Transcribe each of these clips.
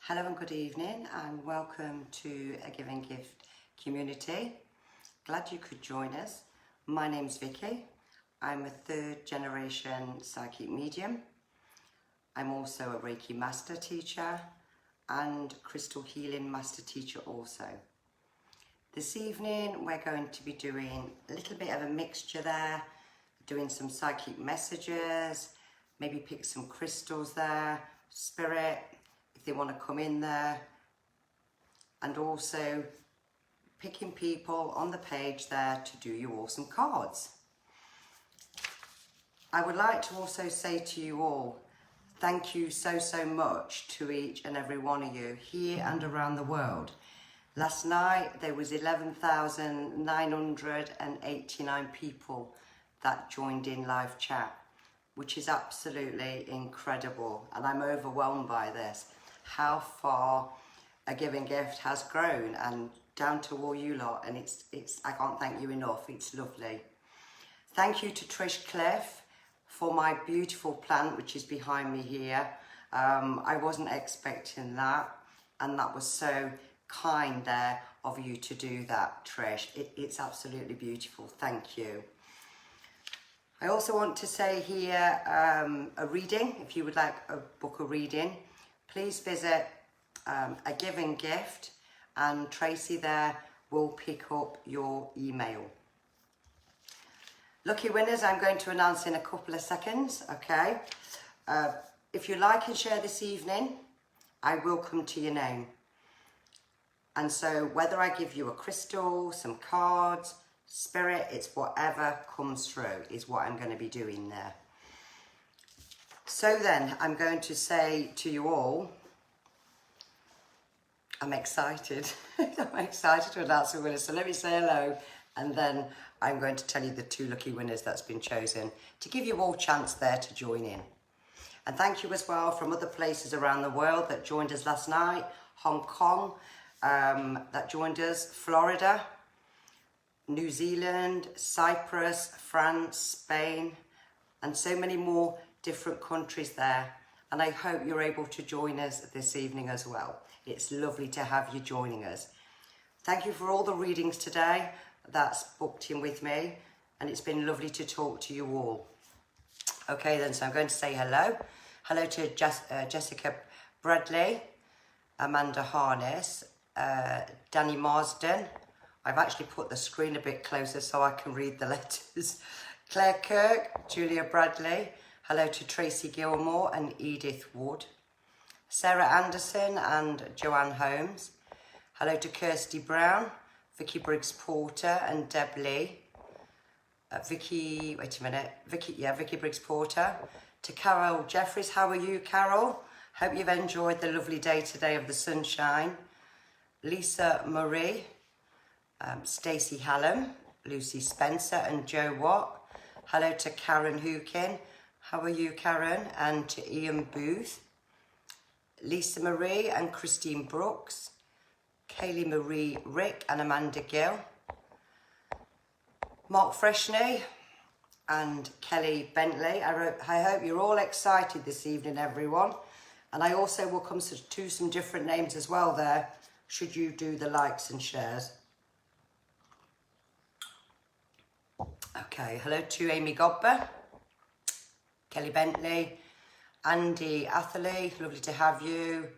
Hello and good evening and welcome to A Giving Gift community. Glad you could join us. My name's Vicky. I'm a third generation psychic medium. I'm also a Reiki master teacher and crystal healing master teacher also. This evening we're going to be doing a little bit of a mixture there, doing some psychic messages, maybe pick some crystals there, spirit, if they want to come in there, and also picking people on the page there to do you awesome cards. I would like to also say to you all, thank you so much to each and every one of you here and around the world. Last night there was 11,989 people that joined in live chat, which is absolutely incredible, and I'm overwhelmed by this, how far A Giving Gift has grown, and down to all you lot, and it's I can't thank you enough. It's lovely. Thank you to Trish Cliff for my beautiful plant which is behind me here. I wasn't expecting that, and that was so kind there of you to do that, Trish. It's absolutely beautiful. Thank you. I also want to say here a reading. If you would like a book of reading, please visit A Giving Gift, and Tracy there will pick up your email. Lucky winners I'm going to announce in a couple of seconds, okay? If you like and share this evening, I will come to your name. And so whether I give you a crystal, some cards, spirit, it's whatever comes through is what I'm going to be doing there. So then I'm going to say to you all, I'm excited. I'm excited to announce the winners. So let me say hello, and then I'm going to tell you the two lucky winners that's been chosen to give you all chance there to join in. And thank you as well from other places around the world that joined us last night. Hong Kong, that joined us, Florida, New Zealand, Cyprus, France, Spain, and so many more different countries there. And I hope you're able to join us this evening as well. It's lovely to have you joining us. Thank you for all the readings today that's booked in with me, and it's been lovely to talk to you all. Okay then, so I'm going to say hello. Hello to Jessica Bradley, Amanda Harness, Danny Marsden. I've actually put the screen a bit closer so I can read the letters. Claire Kirk, Julia Bradley. Hello to Tracy Gilmore and Edith Wood. Sarah Anderson and Joanne Holmes. Hello to Kirsty Brown, Vicky Briggs Porter and Deb Lee. Vicky Briggs Porter. To Carol Jeffries, how are you, Carol? Hope you've enjoyed the lovely day today of the sunshine. Lisa Marie, Stacey Hallam, Lucy Spencer and Joe Watt. Hello to Karen Hookin. How are you, Karen? And to Ian Booth. Lisa Marie and Christine Brooks. Kaylee Marie Rick and Amanda Gill. Mark Freshney and Kelly Bentley. I hope you're all excited this evening, everyone. And I also will come to some different names as well there, should you do the likes and shares. Okay, hello to Amy Godber, Kelly Bentley, Andy Atherley, lovely to have you.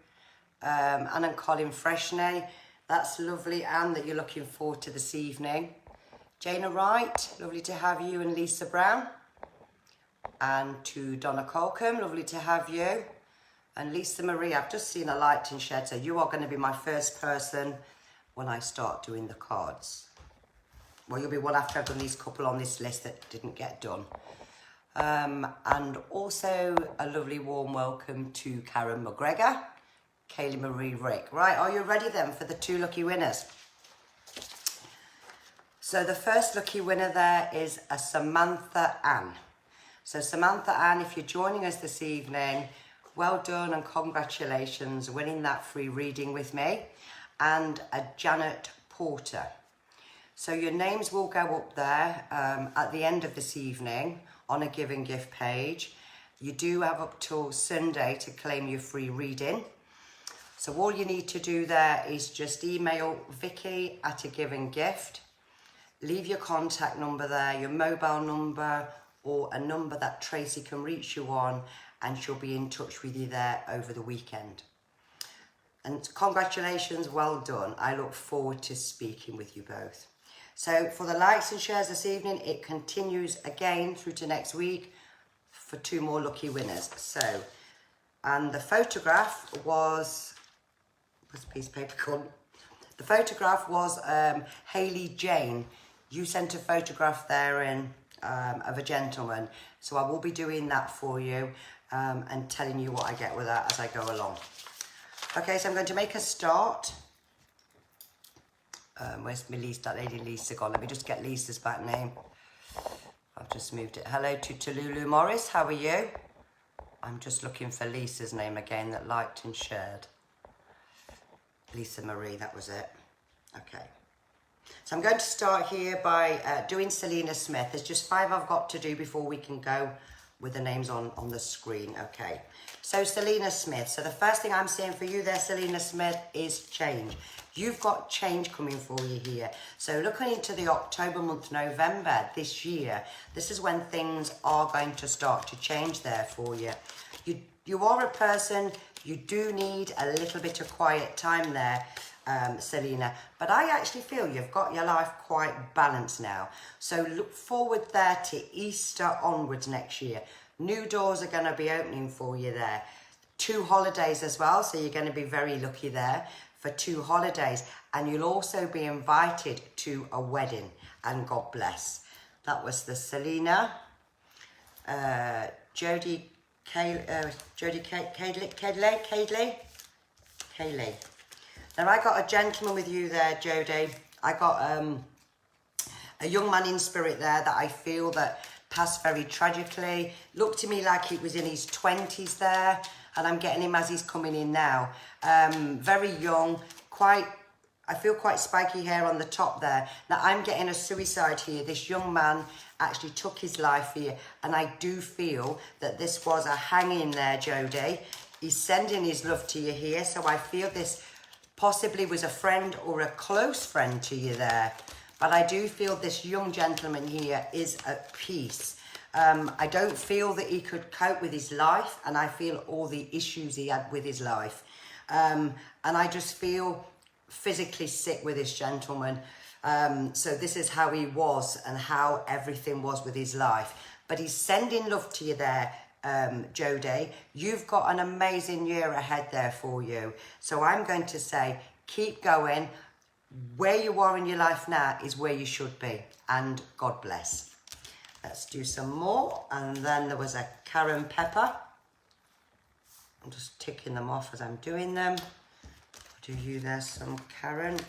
Anne and Colin Freshney, that's lovely, Anne, that you're looking forward to this evening. Jana Wright, lovely to have you, and Lisa Brown. And to Donna Colcombe, lovely to have you. And Lisa Marie, I've just seen a light in shed, so you are going to be my first person when I start doing the cards. Well, you'll be one after I've done these couple on this list that didn't get done. And also a lovely warm welcome to Karen McGregor, Kaylee Marie Rick. Right, are you ready then for the two lucky winners? So the first lucky winner there is a Samantha Ann. So Samantha Ann, if you're joining us this evening, well done and congratulations winning that free reading with me. And a Janet Porter. So your names will go up there at the end of this evening on A Giving Gift page. You do have up till Sunday to claim your free reading. So all you need to do there is just email Vicky at A Given Gift. Leave your contact number there, your mobile number, or a number that Tracy can reach you on, and she'll be in touch with you there over the weekend. And congratulations, well done. I look forward to speaking with you both. So for the likes and shares this evening, it continues again through to next week for 2 more lucky winners. So, and the photograph was, what's a piece of paper called? The photograph was Hayley Jane. You sent a photograph there in of a gentleman. So I will be doing that for you and telling you what I get with that as I go along. Okay, so I'm going to make a start. Where's my Lisa, that lady Lisa gone? Let me just get Lisa's back name. I've just moved it. Hello to Talulu Morris, how are you? I'm just looking for Lisa's name again that liked and shared. Lisa Marie, that was it. Okay. So I'm going to start here by doing Selena Smith. There's just 5 I've got to do before we can go with the names on the screen. Okay. So Selena Smith. So the first thing I'm saying for you there, Selena Smith, is change. You've got change coming for you here. So looking into the October month, November this year, this is when things are going to start to change there for you. You are a person, you do need a little bit of quiet time there, Selena, but I actually feel you've got your life quite balanced now. So look forward there to Easter onwards next year. New doors are going to be opening for you there. 2 holidays as well, so you're going to be very lucky there for 2 holidays, and you'll also be invited to a wedding, and God bless. That was the Selena. Jodie Kaylee. Now I got a gentleman with you there, Jodie. I got a young man in spirit there that I feel that passed very tragically. Looked to me like he was in his 20s there, and I'm getting him as he's coming in now. Very young, I feel quite spiky hair on the top there. Now I'm getting a suicide here. This young man actually took his life here, and I do feel that this was a hanging there, Jodie. He's sending his love to you here, so I feel this possibly was a friend or a close friend to you there. But I do feel this young gentleman here is at peace. I don't feel that he could cope with his life, and I feel all the issues he had with his life. And I just feel physically sick with this gentleman. So this is how he was and how everything was with his life. But he's sending love to you there, Jodie. You've got an amazing year ahead there for you. So I'm going to say, keep going. Where you are in your life now is where you should be. And God bless. Let's do some more. And then there was a Karen Pepper. I'm just ticking them off as I'm doing them. Do you there some Karen?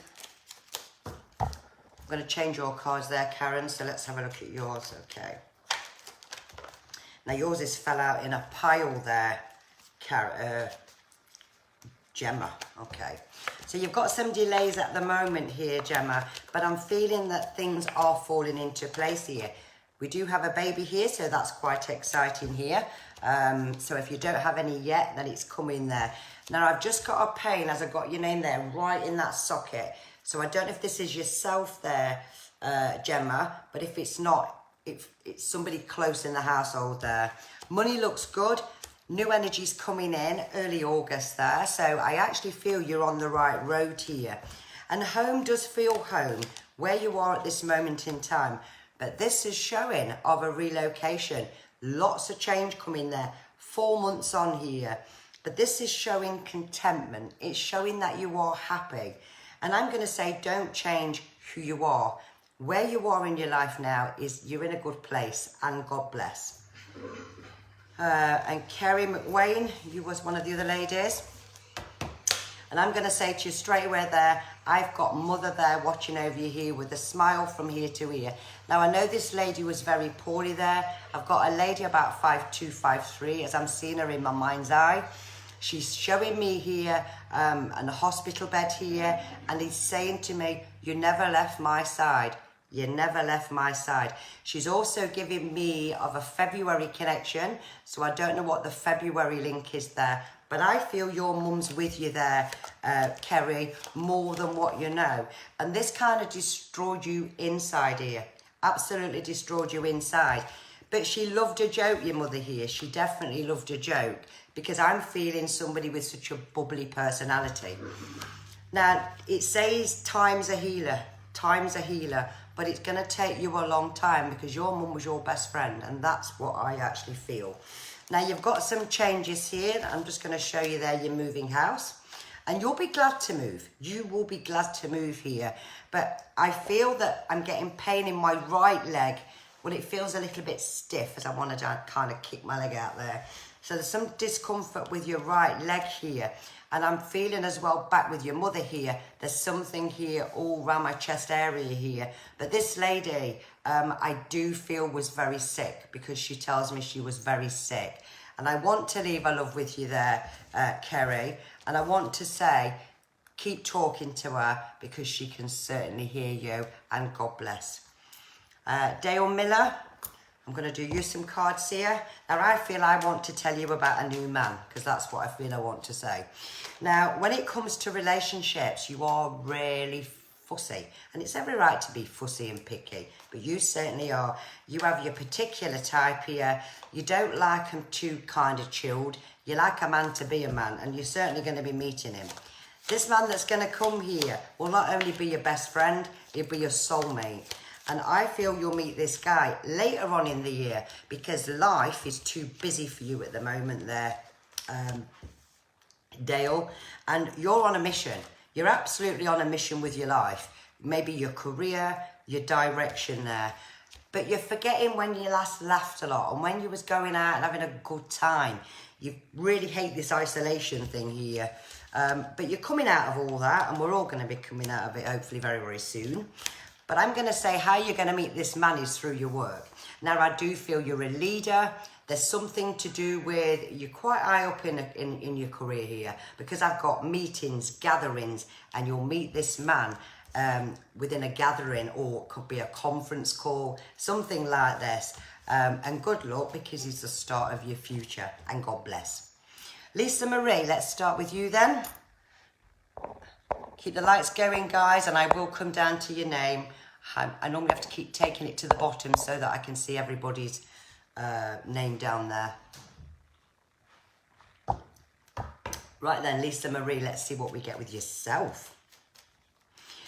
I'm going to change your cards there, Karen. So let's have a look at yours. Okay. Now yours is fell out in a pile there, Gemma. Okay. So you've got some delays at the moment here, Gemma, but I'm feeling that things are falling into place here. We do have a baby here, so that's quite exciting here. So if you don't have any yet, then it's coming there. Now I've just got a pain as I've got your name there right in that socket. So I don't know if this is yourself there, Gemma, but if it's not, it's somebody close in the household there. Money looks good. New energy's coming in early August there. So I actually feel you're on the right road here. And home does feel home where you are at this moment in time. But this is showing of a relocation. Lots of change coming there. 4 months on here. But this is showing contentment. It's showing that you are happy. And I'm going to say, don't change who you are. Where you are in your life now is you're in a good place, and God bless. And Kerry McWayne, you was one of the other ladies. And I'm going to say to you straight away there, I've got mother there watching over you here with a smile from here to here. Now, I know this lady was very poorly there. I've got a lady about 5'2", 5'3", as I'm seeing her in my mind's eye. She's showing me here a hospital bed here, and he's saying to me, you never left my side. You never left my side. She's also giving me of a February connection, so I don't know what the February link is there, But I feel your mum's with you there, Kerry, more than what you know. And this kind of destroyed you inside here. Absolutely destroyed you inside. But she loved a joke, your mother here. She definitely loved a joke, because I'm feeling somebody with such a bubbly personality. Now, it says time's a healer. Time's a healer. But it's going to take you a long time, because your mum was your best friend. And that's what I actually feel. Now, you've got some changes here. I'm just going to show you there your moving house. And you'll be glad to move. You will be glad to move here. But I feel that I'm getting pain in my right leg. Well, it feels a little bit stiff, as I want to kind of kick my leg out there. So there's some discomfort with your right leg here. And I'm feeling as well back with your mother here. There's something here all around my chest area here. But this lady, I do feel was very sick, because she tells me she was very sick. And I want to leave a love with you there, Kerry. And I want to say, keep talking to her, because she can certainly hear you. And God bless. Dale Miller, I'm going to do you some cards here. Now, I feel I want to tell you about a new man, because that's what I feel I want to say. Now, when it comes to relationships, you are really fussy. And it's every right to be fussy and picky, but you certainly are. You have your particular type here. You don't like them too kind of chilled. You like a man to be a man, and you're certainly going to be meeting him. This man that's going to come here will not only be your best friend, he'll be your soulmate. And I feel you'll meet this guy later on in the year, because life is too busy for you at the moment there, Dale. And you're on a mission. You're absolutely on a mission with your life. Maybe your career, your direction there. But you're forgetting when you last laughed a lot, and when you was going out and having a good time. You really hate this isolation thing here. But you're coming out of all that, and we're all going to be coming out of it hopefully very, very soon. But I'm going to say how you're going to meet this man is through your work. Now, I do feel you're a leader. There's something to do with, you're quite high up in your career here, because I've got meetings, gatherings, and you'll meet this man within a gathering, or it could be a conference call, something like this. And good luck, because it's the start of your future, and God bless. Lisa Marie, let's start with you then. Keep the lights going, guys, and I will come down to your name. I normally have to keep taking it to the bottom so that I can see everybody's name down there. Right then, Lisa Marie, let's see what we get with yourself.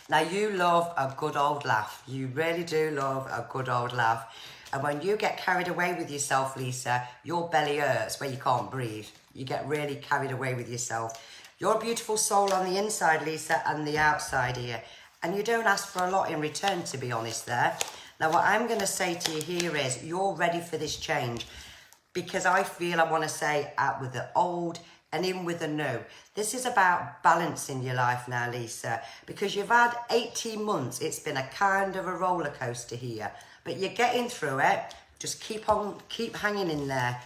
Now, you love a good old laugh. You really do love a good old laugh. And when you get carried away with yourself, Lisa, your belly hurts where you can't breathe. You get really carried away with yourself. You're a beautiful soul on the inside, Lisa, and the outside here. And you don't ask for a lot in return, to be honest there. Now, what I'm going to say to you here is you're ready for this change, because I feel I want to say out with the old and in with the new. This is about balance in your life now, Lisa, because you've had 18 months. It's been a kind of a roller coaster here, but you're getting through it. Just keep hanging in there.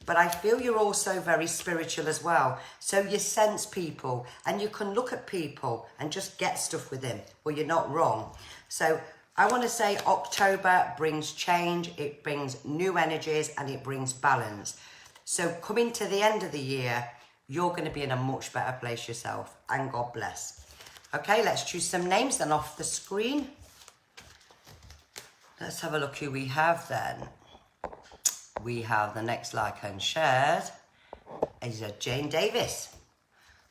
But I feel you're also very spiritual as well. So you sense people, and you can look at people and just get stuff with them. Well, you're not wrong. So I want to say October brings change, it brings new energies, and it brings balance. So coming to the end of the year, you're going to be in a much better place yourself, and God bless. Okay, let's choose some names then off the screen. Let's have a look who we have then. We have the next like and shared is Jane Davis.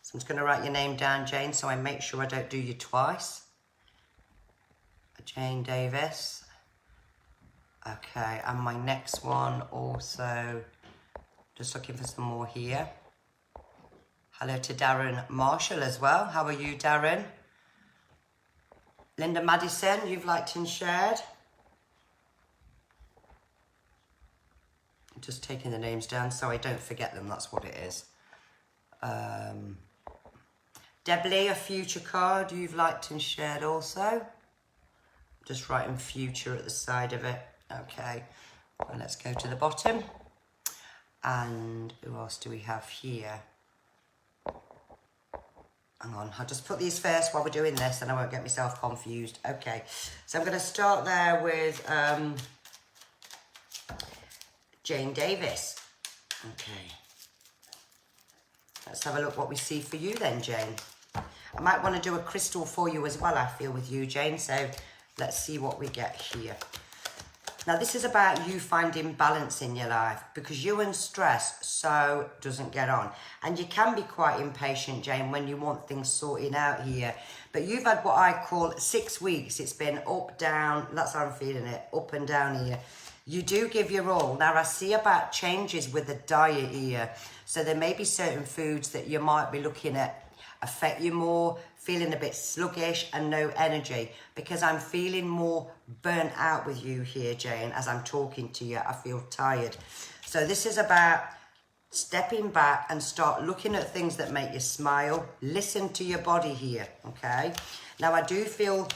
So I'm just going to write your name down, Jane, so I make sure I don't do you twice. Jane Davis. Okay, and my next one also, just looking for some more here. Hello to Darren Marshall as well. How are you, Darren? Linda Madison, you've liked and shared. Just taking the names down so I don't forget them, that's what it is. Debly, a future card you've liked and shared also. Just writing future at the side of it. Okay, well, let's go to the bottom. And who else do we have here? Hang on, I'll just put these first while we're doing this and I won't get myself confused. Okay, so I'm going to start there with Jane Davis. Okay. Let's Let's have a look what we see for you then, Jane. I might want to do a crystal for you as well, I feel, with you, Jane. So let's see what we get here. Now, this is about you finding balance in your life, because you and stress so doesn't get on. And you can be quite impatient, Jane, when you want things sorting out here. But you've had what I call 6 weeks. It's been up, down. That's how I'm feeling it, up and down here. You do give your all. Now, I see about changes with the diet here. So there may be certain foods that you might be looking at affect you more, feeling a bit sluggish and no energy, because I'm feeling more burnt out with you here, Jane. As I'm talking to you, I feel tired. So this is about stepping back and start looking at things that make you smile. Listen to your body here, okay? Now, I do feel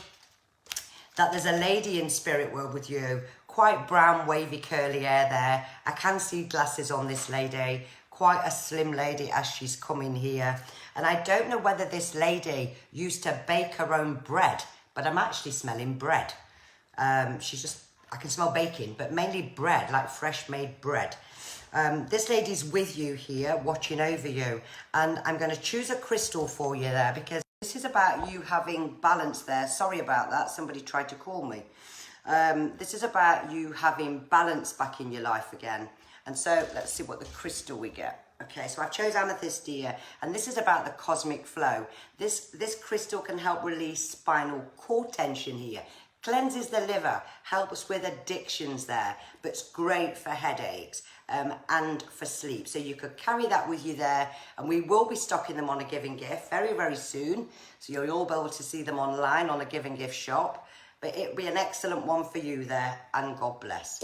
that there's a lady in spirit world with you, quite brown, wavy, curly hair there. I can see glasses on this lady, quite a slim lady as she's coming here. And I don't know whether this lady used to bake her own bread, but I'm actually smelling bread. I can smell baking, but mainly bread, like fresh made bread. This lady's with you here, watching over you. And I'm going to choose a crystal for you there, because this is about you having balance there. Sorry about that, somebody tried to call me. This is about you having balance back in your life again. And so let's see what the crystal we get. Okay, so I've chose amethyst here, and this is about the cosmic flow. This crystal can help release spinal cord tension here, cleanses the liver, helps with addictions there, but it's great for headaches and for sleep. So you could carry that with you there, and we will be stocking them on a Giving Gift very, very soon. So you'll all be able to see them online on a Giving Gift shop, but it'll be an excellent one for you there, and God bless.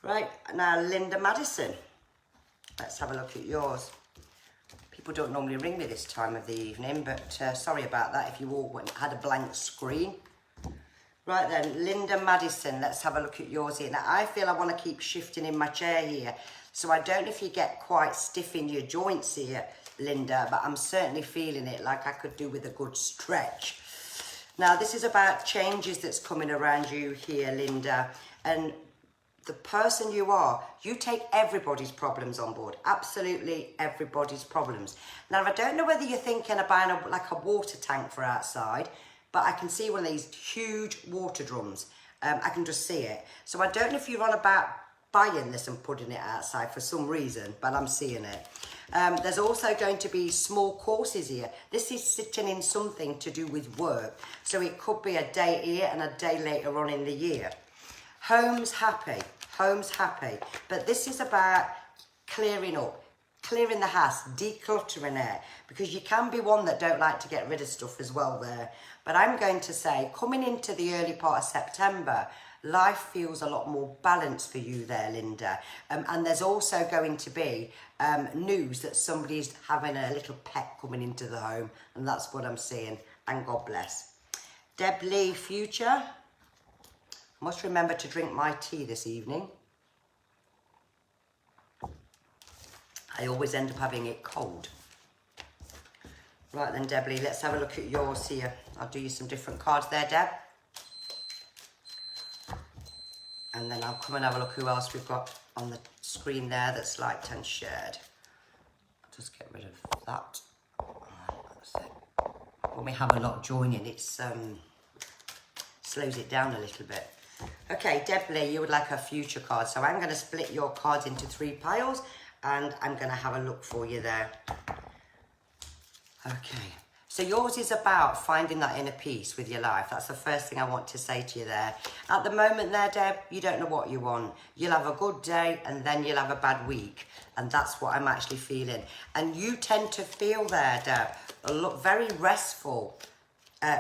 Right, now Linda Madison. Let's have a look at yours. People don't normally ring me this time of the evening, but sorry about that if you all had a blank screen. Right then, Linda Madison, let's have a look at yours here. Now, I feel I want to keep shifting in my chair here, so I don't know if you get quite stiff in your joints here, Linda, but I'm certainly feeling it, like I could do with a good stretch. Now, this is about changes that's coming around you here, Linda, and the person you are, you take everybody's problems on board. Absolutely everybody's problems. Now, I don't know whether you're thinking of buying like a water tank for outside, but I can see one of these huge water drums. I can just see it. So I don't know if you're on about buying this and putting it outside for some reason, but I'm seeing it. There's also going to be small courses here. This is sitting in something to do with work. So it could be a day here and a day later on in the year. Home's happy, but this is about clearing up, clearing the house, decluttering it, because you can be one that don't like to get rid of stuff as well there. But I'm going to say, coming into the early part of September, life feels a lot more balanced for you there, Linda. And there's also going to be news that somebody's having a little pet coming into the home, and that's what I'm seeing, and God bless. Deb Lee, future. Must remember to drink my tea this evening. I always end up having it cold. Right then, Deb Lee, let's have a look at yours here. I'll do you some different cards there, Deb. And then I'll come and have a look who else we've got on the screen there that's liked and shared. I'll just get rid of that. That's it. When we have a lot joining, it slows it down a little bit. Okay, Deb Lee, you would like a future card. So I'm going to split your cards into 3 piles, and I'm going to have a look for you there. Okay, so yours is about finding that inner peace with your life. That's the first thing I want to say to you there. At the moment there, Deb, you don't know what you want. You'll have a good day and then you'll have a bad week. And that's what I'm actually feeling. And you tend to feel there, Deb, look very restful.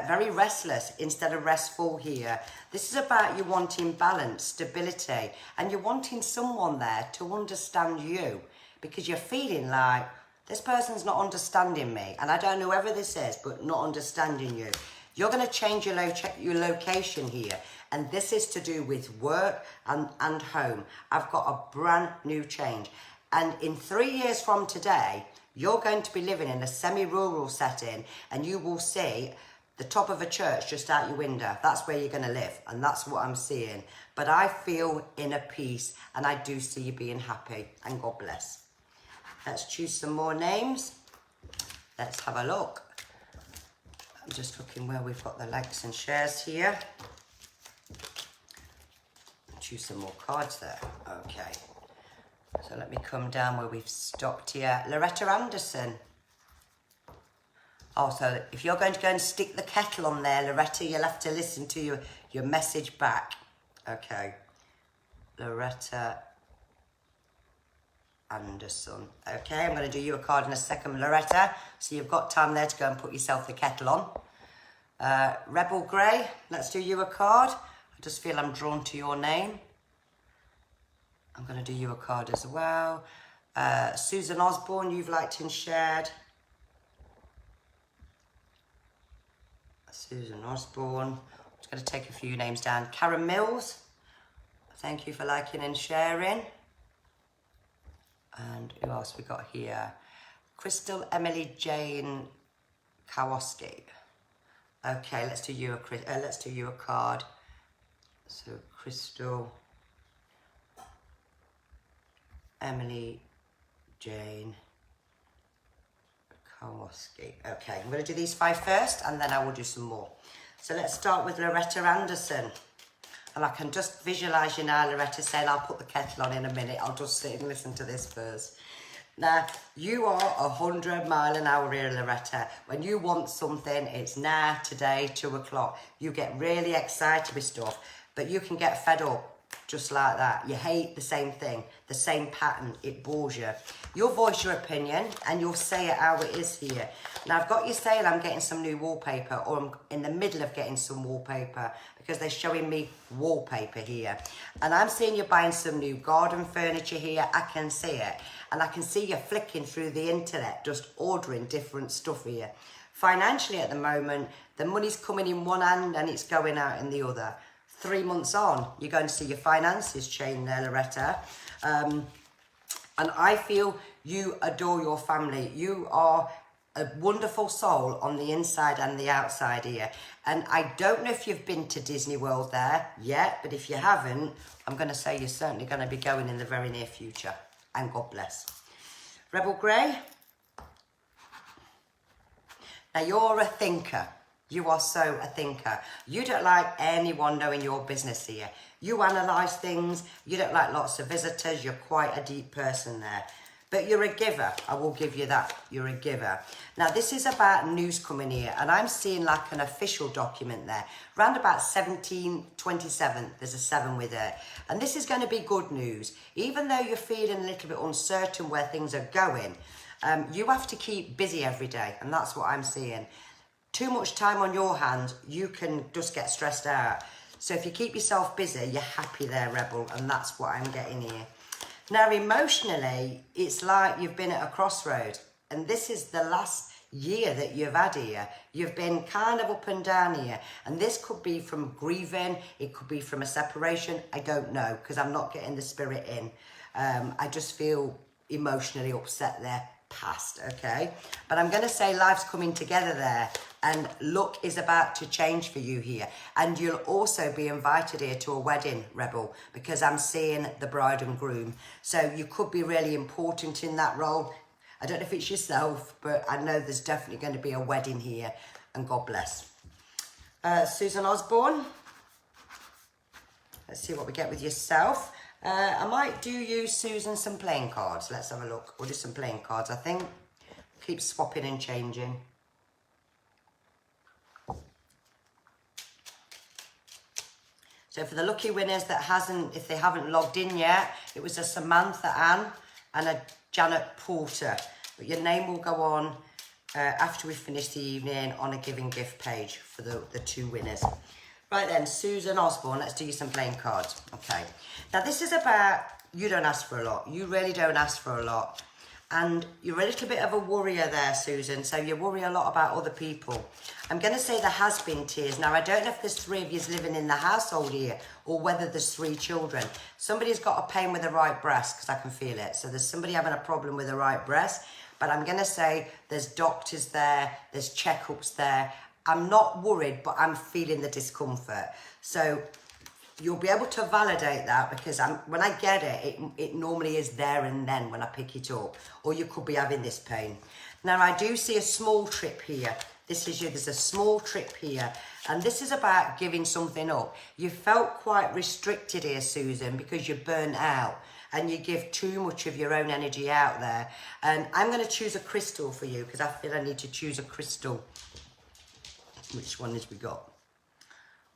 Very restless instead of restful here. This is about you wanting balance, stability, and you're wanting someone there to understand you, because you're feeling like this person's not understanding me, and I don't know whoever this is, but not understanding you. You're going to change your location here, and this is to do with work and home. I've got a brand new change, and in 3 years from today, you're going to be living in a semi-rural setting, and you will see the top of a church just out your window. That's where you're going to live, and that's what I'm seeing. But I feel inner peace, and I do see you being happy, and God bless. Let's choose some more names. Let's have a look. I'm just looking where we've got the likes and shares here. Choose some more cards there. Okay. So let me come down where we've stopped here. Loretta Anderson. Oh, so if you're going to go and stick the kettle on there, Loretta, you'll have to listen to your message back. Okay. Loretta Anderson. Okay, I'm going to do you a card in a second, Loretta. So you've got time there to go and put yourself the kettle on. Rebel Grey, let's do you a card. I just feel I'm drawn to your name. I'm going to do you a card as well. Susan Osborne, you've liked and shared. Susan Osborne. I'm just going to take a few names down. Karen Mills, thank you for liking and sharing. And who else we got here? Crystal Emily Jane Kowalski. Okay, let's do you a card. So Crystal Emily Jane Kowalski. Okay, I'm going to do these 5 first, and then I will do some more. So let's start with Loretta Anderson. And I can just visualise you now, Loretta, saying I'll put the kettle on in a minute. I'll just sit and listen to this first. Now, you are 100 miles an hour here, Loretta. When you want something, it's now, today, 2 o'clock. You get really excited with stuff, but you can get fed up just like that. You hate the same thing, the same pattern. It bores you. You'll voice your opinion and you'll say it how it is here. Now, I've got you saying I'm getting some new wallpaper, or I'm in the middle of getting some wallpaper, because they're showing me wallpaper here. And I'm seeing you buying some new garden furniture here. I can see it. And I can see you flicking through the internet, just ordering different stuff here. Financially at the moment, the money's coming in one hand and it's going out in the other. 3 months on, you're going to see your finances change there, Loretta. And I feel you adore your family. You are a wonderful soul on the inside and the outside here. And I don't know if you've been to Disney World there yet, but if you haven't, I'm going to say you're certainly going to be going in the very near future. And God bless. Rebel Grey. Now, you're a thinker. You are so a thinker. You don't like anyone knowing your business here. You analyse things. You don't like lots of visitors. You're quite a deep person there. But you're a giver. I will give you that. You're a giver. Now, this is about news coming here. And I'm seeing like an official document there. Round about 1727, there's a 7 with it. And this is going to be good news. Even though you're feeling a little bit uncertain where things are going, you have to keep busy every day. And that's what I'm seeing. Too much time on your hands, you can just get stressed out. So if you keep yourself busy, you're happy there, Rebel, and that's what I'm getting here. Now, emotionally, it's like you've been at a crossroad, and this is the last year that you've had here. You've been kind of up and down here, and this could be from grieving, it could be from a separation, I don't know, because I'm not getting the spirit in. I just feel emotionally upset there. Past, okay? But I'm going to say life's coming together there, and luck is about to change for you here. And you'll also be invited here to a wedding, Rebel, because I'm seeing the bride and groom. So you could be really important in that role. I don't know if it's yourself, but I know there's definitely going to be a wedding here, and God bless. Susan Osborne. Let's see what we get with yourself. I might do you, Susan, some playing cards. Let's have a look. We'll do some playing cards, I think. Keep swapping and changing. So for the lucky winners that if they haven't logged in yet, it was a Samantha Ann and a Janet Porter. But your name will go on after we finish the evening on a giving gift page for the 2 winners. Right then, Susan Osborne, let's do you some playing cards. Okay. Now, this is about, you don't ask for a lot. You really don't ask for a lot. And you're a little bit of a worrier there, Susan, so you worry a lot about other people. I'm going to say there has been tears. Now, I don't know if there's 3 of you living in the household here or whether there's 3 children. Somebody's got a pain with the right breast, because I can feel it. So there's somebody having a problem with the right breast. But I'm going to say there's doctors there, there's checkups there. I'm not worried, but I'm feeling the discomfort. So you'll be able to validate that, because when I get it normally is there and then when I pick it up. Or you could be having this pain. Now, I do see a small trip here. This is you. There's a small trip here. And this is about giving something up. You felt quite restricted here, Susan, because you're burnt out and you give too much of your own energy out there. And I'm going to choose a crystal for you because I feel I need to choose a crystal. Which one has we got?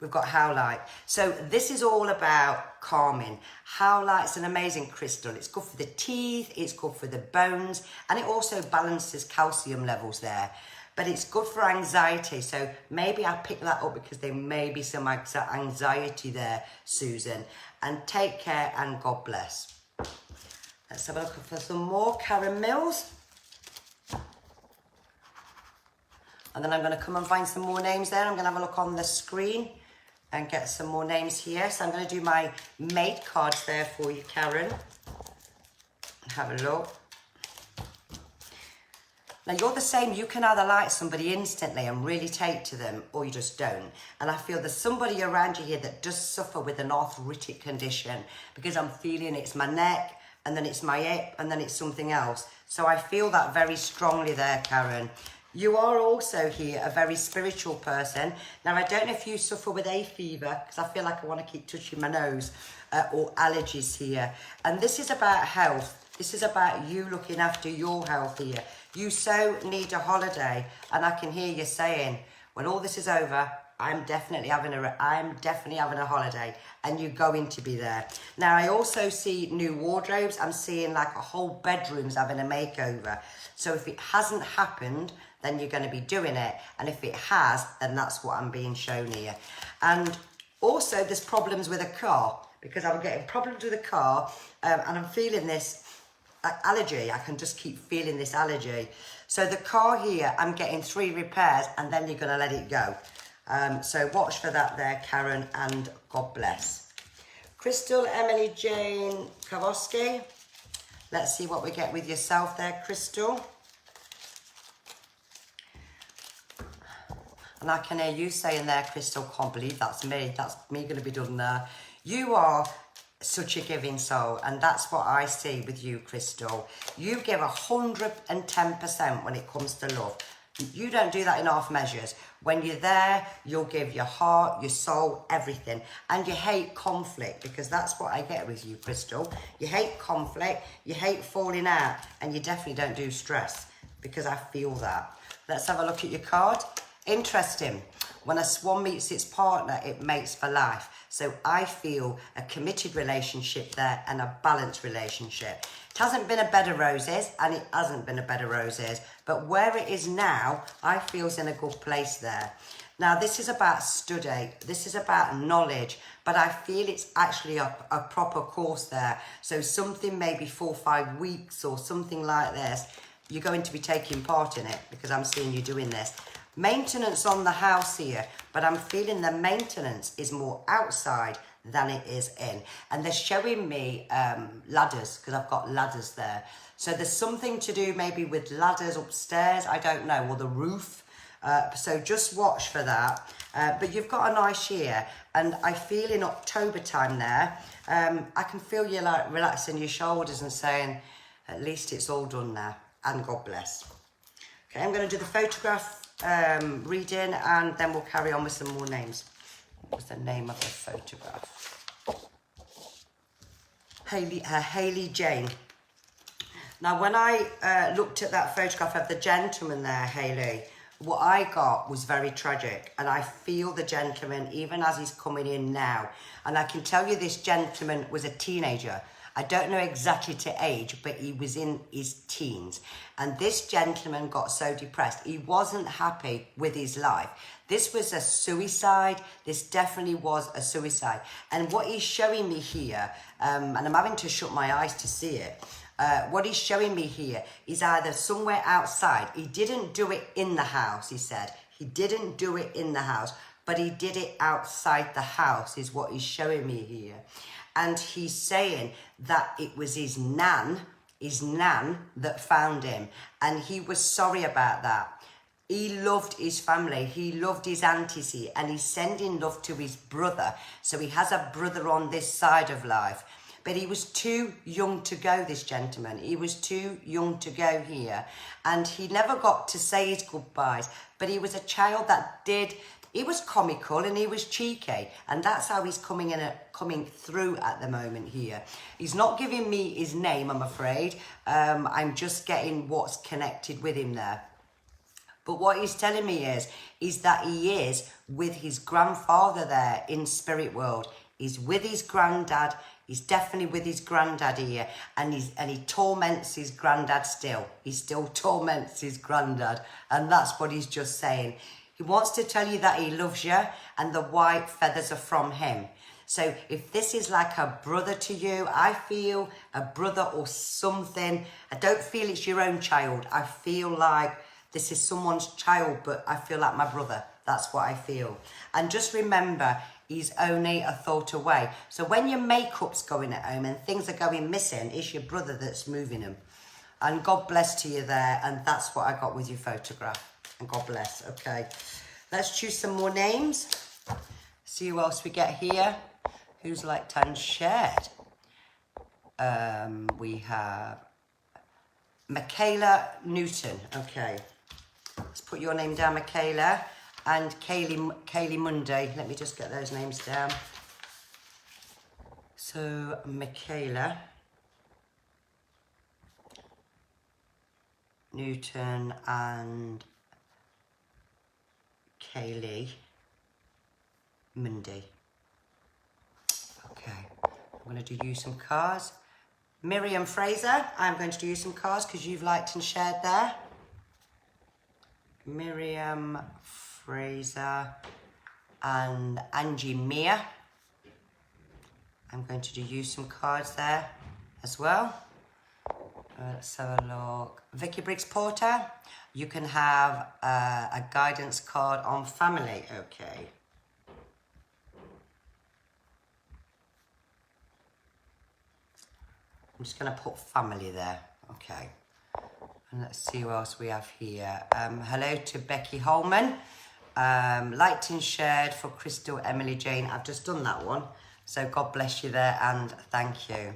We've got Howlite. So this is all about calming. Howlite's an amazing crystal. It's good for the teeth, it's good for the bones, and it also balances calcium levels there. But it's good for anxiety. So maybe I picked that up because there may be some anxiety there, Susan. And take care and God bless. Let's have a look for some more Karen Mills. And then I'm going to come and find some more names there. I'm going to have a look on the screen and get some more names here. So I'm going to do my mate cards there for you, Karen. Have a look. Now, you're the same. You can either like somebody instantly and really take to them, or you just don't. And I feel there's somebody around you here that does suffer with an arthritic condition, because I'm feeling it's my neck, and then it's my hip, and then it's something else. So I feel that very strongly there, Karen. You are also here a very spiritual person. Now, I don't know if you suffer with hay fever, because I feel like I want to keep touching my nose, or allergies here. And this is about health. This is about you looking after your health here. You so need a holiday. And I can hear you saying, when all this is over, I'm definitely having a holiday, and you're going to be there. Now, I also see new wardrobes. I'm seeing like a whole bedroom's having a makeover. So if it hasn't happened, then you're going to be doing it. And if it has, then that's what I'm being shown here. And also there's problems with a car, because I'm getting problems with a car, and I'm feeling this allergy. I can just keep feeling this allergy. So the car here, I'm getting 3 repairs, and then you're going to let it go. So watch for that there, Karen, and God bless. Crystal Emily Jane Kowalski. Let's see what we get with yourself there, Crystal. And I can hear you saying there, Crystal, can't believe that's me. That's me going to be done there. You are such a giving soul, and that's what I see with you, Crystal. You give 110% when it comes to love. You don't do that in half measures. When you're there, you'll give your heart, your soul, everything. And you hate conflict, because that's what I get with you, Crystal. You hate conflict, you hate falling out, and you definitely don't do stress, because I feel that. Let's have a look at your card. Interesting. When a swan meets its partner, it mates for life. So I feel a committed relationship there and a balanced relationship. It hasn't been a bed of roses, and it hasn't been a bed of roses. But where it is now, I feel is in a good place there. Now, this is about study. This is about knowledge. But I feel it's actually a proper course there. So something maybe 4 or 5 weeks or something like this, you're going to be taking part in it, because I'm seeing you doing this. Maintenance on the house here, but I'm feeling the maintenance is more outside than it is in. And they're showing me ladders, because I've got ladders there. So there's something to do maybe with ladders upstairs, I don't know, or the roof. So just watch for that. But you've got a nice year, and I feel in October time there, I can feel you like relaxing your shoulders and saying, at least it's all done now, and God bless. Okay, I'm going to do the photograph reading, and then we'll carry on with some more names. What was the name of the photograph? Haley Jane. Now, when I looked at that photograph of the gentleman there, Haley, what I got was very tragic, and I feel the gentleman even as he's coming in now. And I can tell you this gentleman was a teenager. I don't know exactly to age, but he was in his teens. And this gentleman got so depressed. He wasn't happy with his life. This was a suicide. This definitely was a suicide. And what he's showing me here, and I'm having to shut my eyes to see it, what he's showing me here is either somewhere outside. He didn't do it in the house, he said. He didn't do it in the house, but he did it outside the house, is what he's showing me here. And he's saying that it was his nan that found him. And he was sorry about that. He loved his family. He loved his aunties here. And he's sending love to his brother. So he has a brother on this side of life. but he was too young to go, this gentleman. He was too young to go here, and he never got to say his goodbyes, but he was a child that did. He was comical and he was cheeky, and that's how he's coming through at the moment here. He's not giving me his name, I'm afraid. I'm just getting what's connected with him there. But what he's telling me is that he is with his grandfather there in spirit world. He's with his granddad. He's definitely with his granddad here, and he torments his granddad still. He still torments his granddad, and that's what he's just saying. He wants to tell you that he loves you, and the white feathers are from him. So if this is like a brother to you, I feel a brother or something. I don't feel it's your own child. I feel like this is someone's child, but I feel like my brother. That's what I feel. And just remember, he's only a thought away. So when your makeup's going at home and things are going missing, it's your brother that's moving them. And God bless to you there. And that's what I got with your photograph. And God bless. Okay, let's choose some more names. See who else we get here. Who's liked and shared? We have Michaela Newton. Okay, let's put your name down, Michaela. And Kaylee Monday. Let me just get those names down. So Michaela Newton and Kaylee Monday. Okay, I'm going to do you some cards. Miriam Fraser, I'm going to do you some cards because you've liked and shared there. Miriam Fraser and Angie Mia. I'm going to do you some cards there as well. Let's have a look. Vicky Briggs Porter, you can have a guidance card on family. Okay. I'm just going to put family there. Okay. And let's see who else we have here. Hello to Becky Holman. Liked and shared for Crystal Emily Jane. I've just done that one. So God bless you there and thank you.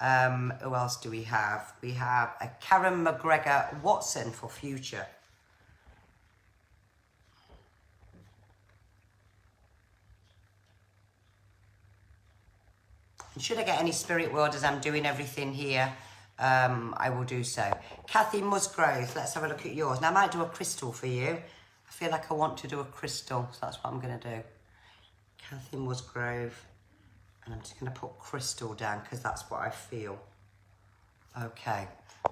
Who else do we have? We have a Karen McGregor Watson for future. And should I get any spirit world as I'm doing everything here, I will do so. Kathy Musgrove, let's have a look at yours. Now I might do a crystal for you. I feel like I want to do a crystal, so that's what I'm going to do. Kathy Musgrove. And I'm just going to put crystal down because that's what I feel. Okay,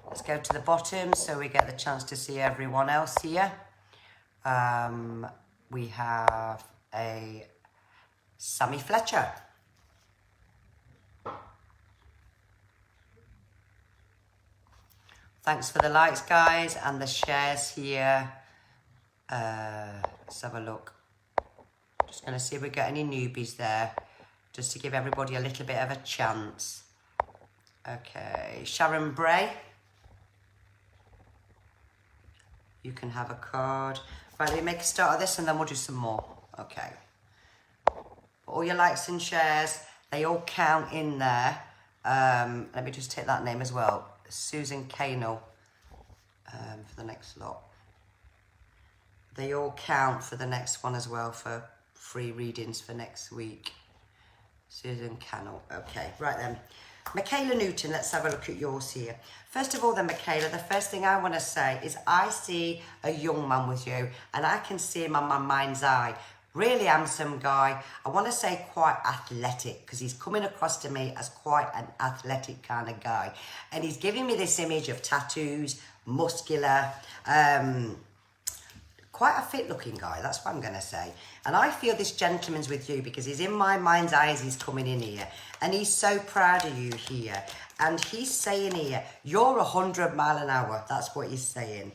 let's go to the bottom so we get the chance to see everyone else here. We have a Sammy Fletcher. Thanks for the likes, guys, and the shares here. Let's have a look. Just going to see if we get any newbies there, just to give everybody a little bit of a chance. Okay, Sharon Bray. You can have a card. Right, let me make a start of this and then we'll do some more. Okay. All your likes and shares, they all count in there. Let me just take that name as well. Susan Canel for the next lot. They all count for the next one as well for free readings for next week. Susan Cannell. Okay, right then. Michaela Newton, let's have a look at yours here. First of all then, Michaela, the first thing I want to say is I see a young man with you and I can see him on my mind's eye. Really handsome guy. I want to say quite athletic because he's coming across to me as quite an athletic kind of guy. And he's giving me this image of tattoos, muscular, quite a fit looking guy, that's what I'm going to say. And I feel this gentleman's with you because he's in my mind's eye as he's coming in here. And he's so proud of you here. And he's saying here, you're 100 miles an hour. That's what he's saying.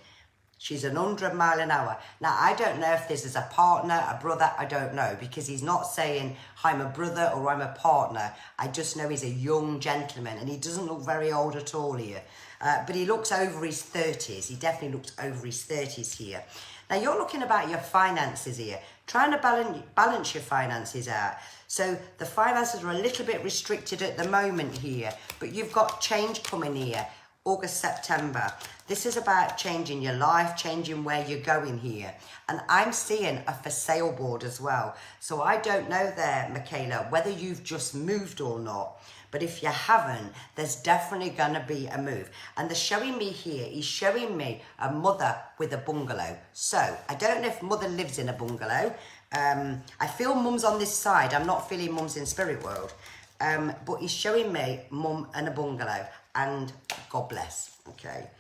She's 100 miles an hour. Now, I don't know if this is a partner, a brother, I don't know. Because he's not saying, I'm a brother or I'm a partner. I just know he's a young gentleman. And he doesn't look very old at all here. But he looks over his 30s. He definitely looks over his 30s here. Now you're looking about your finances here, trying to balance your finances out. So the finances are a little bit restricted at the moment here, but you've got change coming here, August, September. This is about changing your life, changing where you're going here. And I'm seeing a for sale board as well. So I don't know there, Michaela, whether you've just moved or not. But if you haven't, there's definitely going to be a move. And they're showing me here, he's showing me a mother with a bungalow. So I don't know if mother lives in a bungalow. I feel mum's on this side. I'm not feeling mum's in spirit world. But he's showing me mum and a bungalow. And God bless. Okay.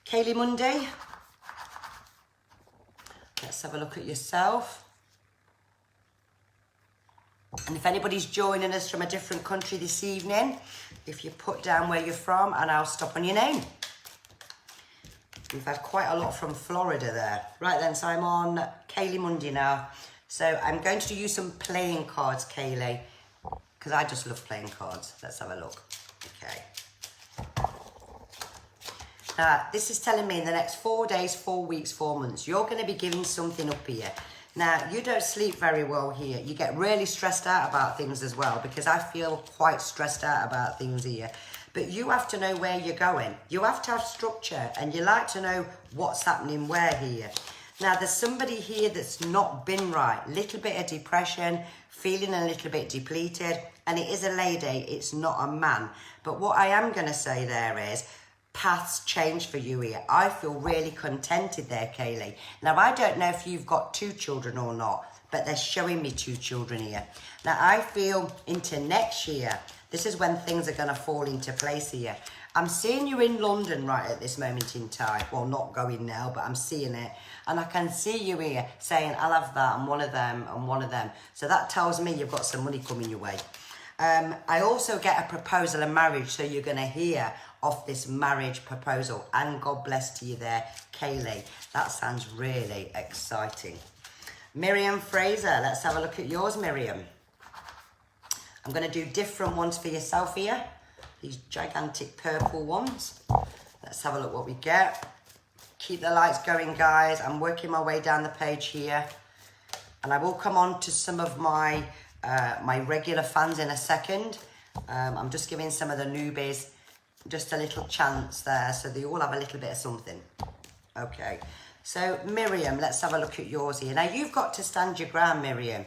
Kaylee Monday. Let's have a look at yourself. And if anybody's joining us from a different country this evening, if you put down where you're from and I'll stop on your name. We've had quite a lot from Florida there. Right then, so I'm on Kaylee Monday now. So I'm going to do you some playing cards, Kaylee, because I just love playing cards. Let's have a look. Okay. Now, this is telling me in the next 4 days, 4 weeks, 4 months, you're going to be giving something up here. Now, you don't sleep very well here. You get really stressed out about things as well, because I feel quite stressed out about things here. But you have to know where you're going. You have to have structure, and you like to know what's happening where here. Now, there's somebody here that's not been right. Little bit of depression, feeling a little bit depleted, and it is a lady, it's not a man. But what I am going to say there is, paths change for you here. I feel really contented there, Kaylee. Now, I don't know if you've got 2 children or not, but they're showing me 2 children here. Now, I feel into next year, this is when things are going to fall into place here. I'm seeing you in London right at this moment in time. Well, not going now, but I'm seeing it. And I can see you here saying, I'll have that and one of them and one of them. So that tells me you've got some money coming your way. I also get a proposal of marriage, so you're going to hear of this marriage proposal. And God bless to you there, Kaylee. That sounds really exciting. Miriam Fraser, let's have a look at yours, Miriam. I'm going to do different ones for yourself here. These gigantic purple ones. Let's have a look what we get. Keep the lights going, guys. I'm working my way down the page here. And I will come on to some of my my regular fans in a second. I'm just giving some of the newbies just a little chance there, so they all have a little bit of something. Okay, so Miriam, let's have a look at yours here. Now, you've got to stand your ground, Miriam.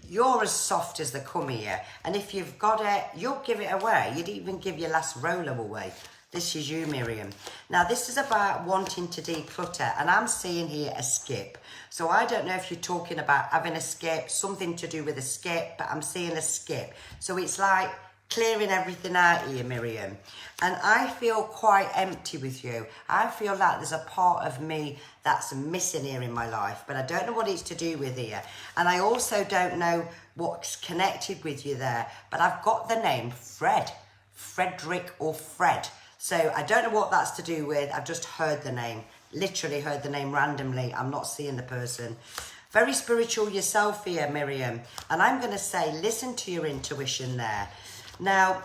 You're as soft as they come here, and if you've got it, you'll give it away. You'd even give your last roller away. This is you, Miriam. Now, this is about wanting to declutter, and I'm seeing here a skip. So I don't know if you're talking about having a skip, something to do with a skip, but I'm seeing a skip. So it's like clearing everything out here, Miriam. And I feel quite empty with you. I feel like there's a part of me that's missing here in my life, but I don't know what it's to do with here. And I also don't know what's connected with you there, but I've got the name Fred, Frederick or Fred. So I don't know what that's to do with. I've just heard the name, literally heard the name randomly. I'm not seeing the person. Very spiritual yourself here, Miriam. And I'm going to say, listen to your intuition there. Now,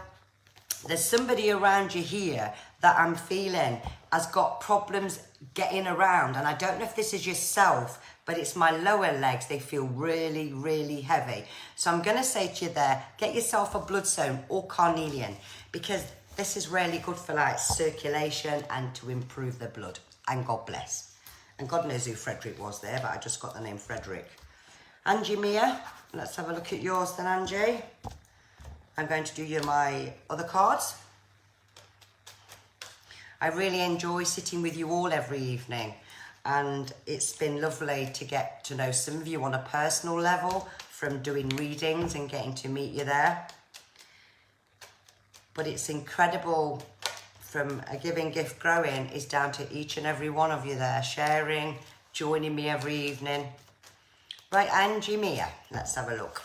there's somebody around you here that I'm feeling has got problems getting around. And I don't know if this is yourself, but it's my lower legs. They feel really, really heavy. So I'm going to say to you there, get yourself a bloodstone or carnelian, because this is really good for like circulation and to improve the blood. And God bless. And God knows who Frederick was there, but I just got the name Frederick. Angie Mia, let's have a look at yours then, Angie. I'm going to do you my other cards. I really enjoy sitting with you all every evening, and it's been lovely to get to know some of you on a personal level from doing readings and getting to meet you there. But it's incredible, from a giving gift growing is down to each and every one of you there, sharing, joining me every evening. Right, Angie Mia, let's have a look.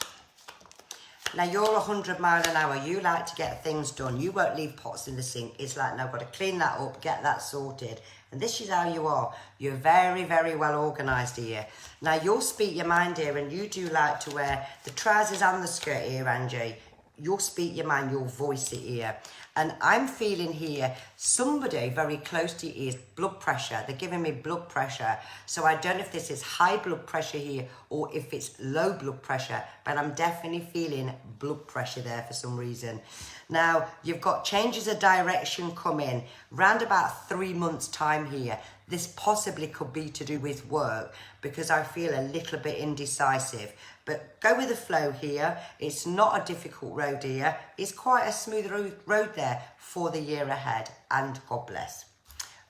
Now, you're 100 miles an hour. You like to get things done. You won't leave pots in the sink. It's like, no, I've got to clean that up, get that sorted. And this is how you are. You're very, very well organised here. Now, you'll speak your mind here, and you do like to wear the trousers and the skirt here, Angie. you'll speak your mind, you'll voice it here. And I'm feeling here, somebody very close to you is blood pressure. They're giving me blood pressure. So I don't know if this is high blood pressure here or if it's low blood pressure, but I'm definitely feeling blood pressure there for some reason. Now, you've got changes of direction coming round about 3 months' time here. This possibly could be to do with work because I feel a little bit indecisive. But go with the flow here. It's not a difficult road here. It's quite a smooth road there for the year ahead. And God bless.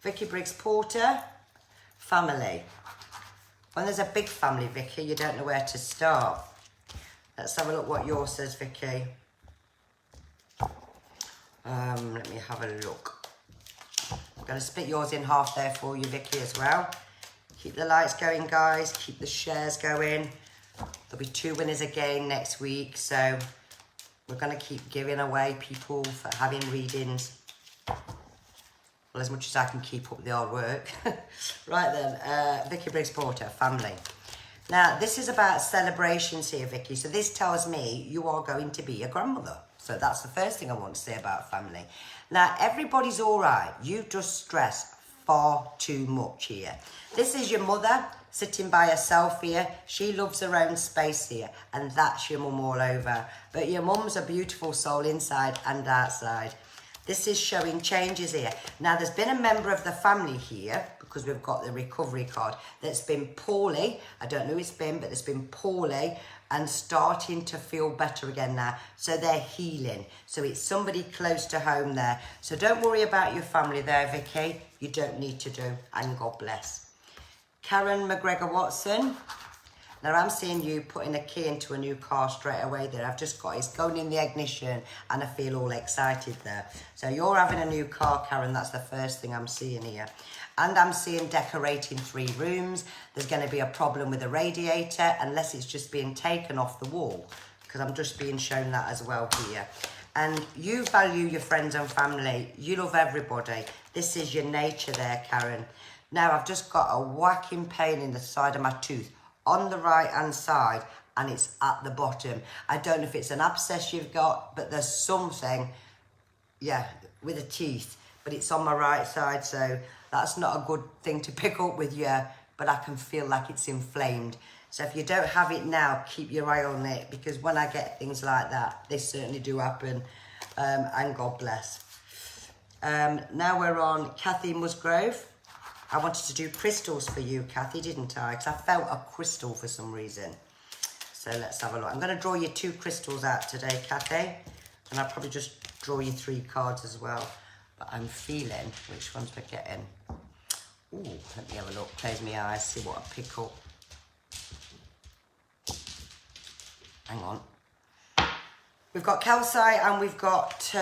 Vicky Briggs Porter, family. When there's a big family, Vicky, you don't know where to start. Let's have a look what yours says, Vicky. Let me have a look. I'm going to split yours in half there for you, Vicky, as well. Keep the lights going, guys. Keep the shares going. There'll be 2 winners again next week, so we're going to keep giving away people for having readings. Well, as much as I can keep up the hard work. Right then, Vicky Briggs Porter, family. Now, this is about celebrations here, Vicky. So this tells me you are going to be a grandmother. So that's the first thing I want to say about family. Now, everybody's all right. You just stress far too much here. This is your mother sitting by herself here. She loves her own space here, and that's your mum all over. But your mum's a beautiful soul inside and outside. This is showing changes here. Now, there's been a member of the family here, because we've got the recovery card, that's been poorly. I don't know who it's been, but it's been poorly and starting to feel better again now. So they're healing. So it's somebody close to home there. So don't worry about your family there, Vicky. You don't need to do, and God bless. Karen McGregor Watson. Now I'm seeing you putting a key into a new car straight away there. I've just got it's going in the ignition and I feel all excited there. So you're having a new car, Karen. That's the first thing I'm seeing here. And I'm seeing decorating 3 rooms. There's going to be a problem with the radiator unless it's just being taken off the wall, because I'm just being shown that as well here. And you value your friends and family. You love everybody. This is your nature there, Karen. Now I've just got a whacking pain in the side of my tooth on the right hand side, and it's at the bottom. I don't know if it's an abscess you've got, but there's something, yeah, with the teeth, but it's on my right side, so that's not a good thing to pick up with you, but I can feel like it's inflamed. So if you don't have it now, keep your eye on it, because when I get things like that, they certainly do happen, and God bless. Now we're on Kathy Musgrove. I wanted to do crystals for you, Kathy, didn't I? Because I felt a crystal for some reason. So let's have a look. I'm going to draw you 2 crystals out today, Kathy. And I'll probably just draw you 3 cards as well. But I'm feeling which ones we're getting. Ooh, let me have a look. Close my eyes, see what I pick up. Hang on. We've got calcite and we've got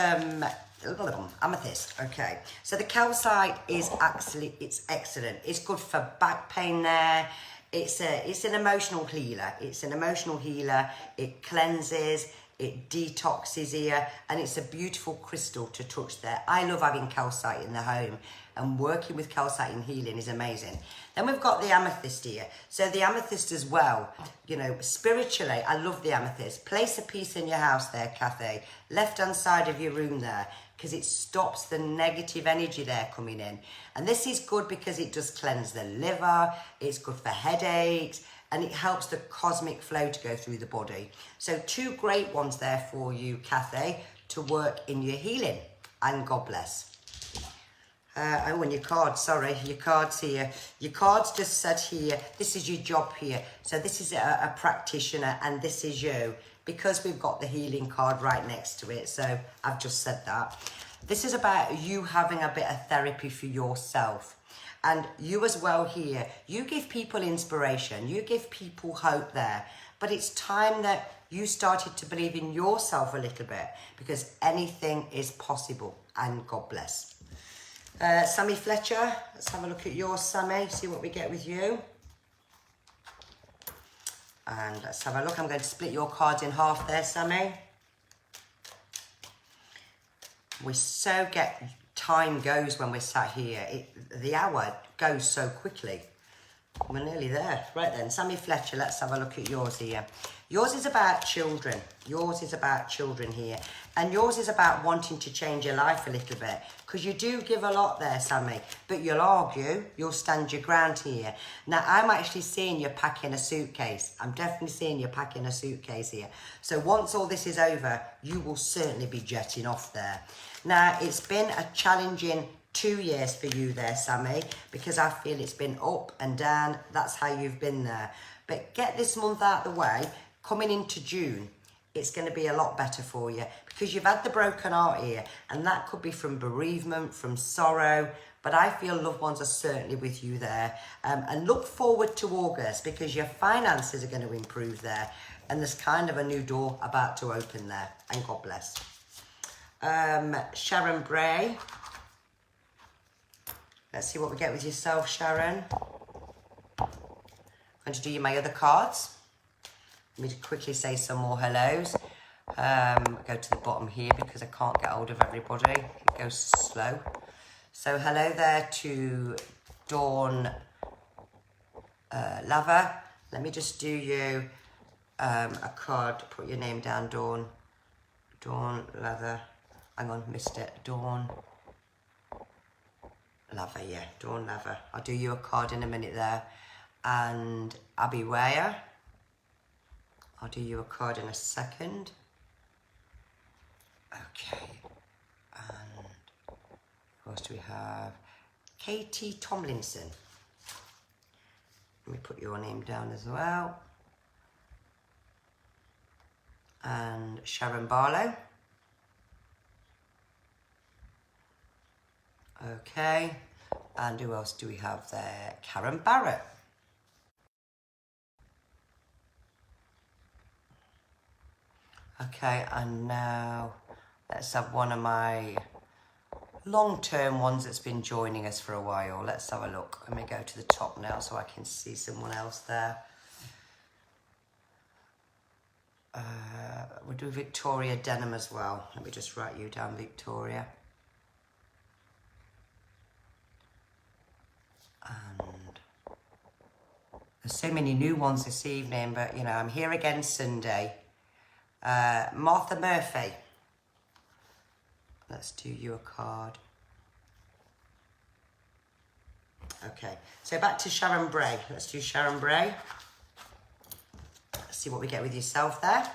amethyst. Okay, so the calcite is actually, it's excellent. It's good for back pain there. It's an emotional healer. It's an emotional healer. It cleanses, it detoxes here, and it's a beautiful crystal to touch there. I love having calcite in the home, and working with calcite in healing is amazing. Then we've got the amethyst here. So the amethyst as well, you know, spiritually, I love the amethyst. Place a piece in your house there, Kathy, left-hand side of your room there, because it stops the negative energy there coming in. And this is good because it does cleanse the liver, it's good for headaches, and it helps the cosmic flow to go through the body. So 2 great ones there for you, Kathy, to work in your healing, and God bless. Oh, and your cards, sorry, your cards here. Your cards just said here, this is your job here. So this is a practitioner and this is you, because we've got the healing card right next to it. So I've just said that. This is about you having a bit of therapy for yourself. And you as well here, you give people inspiration, you give people hope there. But it's time that you started to believe in yourself a little bit, because anything is possible, and God bless. Sammy Fletcher, let's have a look at yours, Sammy, see what we get with you. And let's have a look. I'm going to split your cards in half there, Sammy. We so get, time goes when we're sat here. The hour goes so quickly. We're nearly there. Right then, Sammy Fletcher, let's have a look at yours here. Yours is about children. Yours is about children here. And yours is about wanting to change your life a little bit. Because you do give a lot there, Sammy. But you'll argue, you'll stand your ground here. Now, I'm actually seeing you packing a suitcase. I'm definitely seeing you packing a suitcase here. So once all this is over, you will certainly be jetting off there. Now, it's been a challenging 2 years for you there, Sammy, because I feel it's been up and down. That's how you've been there. But get this month out of the way. Coming into June, it's going to be a lot better for you because you've had the broken heart here, and that could be from bereavement, from sorrow. But I feel loved ones are certainly with you there. And look forward to August because your finances are going to improve there. And there's kind of a new door about to open there. And God bless. Sharon Bray. Let's see what we get with yourself, Sharon. I'm going to do you my other cards. Let me quickly say some more hellos. Go to the bottom here because I can't get hold of everybody. It goes slow. So hello there to Dawn Lava. Let me just do you a card. Put your name down, Dawn. Dawn Lava. Hang on, missed it. Dawn Lava, yeah. Dawn Lava. I'll do you a card in a minute there. And Abby Ware. I'll do you a card in a second. Okay. And who else do we have? Katie Tomlinson. Let me put your name down as well. And Sharon Barlow. Okay. And who else do we have there? Karen Barrett. Okay, and now let's have one of my long-term ones that's been joining us for a while. Let's have a look. Let me go to the top now so I can see someone else there. We'll do Victoria Denham as well. Let me just write you down, Victoria. And there's so many new ones this evening, but you know, I'm here again Sunday. Martha Murphy. Let's do you a card. Okay, so back to Sharon Bray. Let's do Sharon Bray. Let's see what we get with yourself there.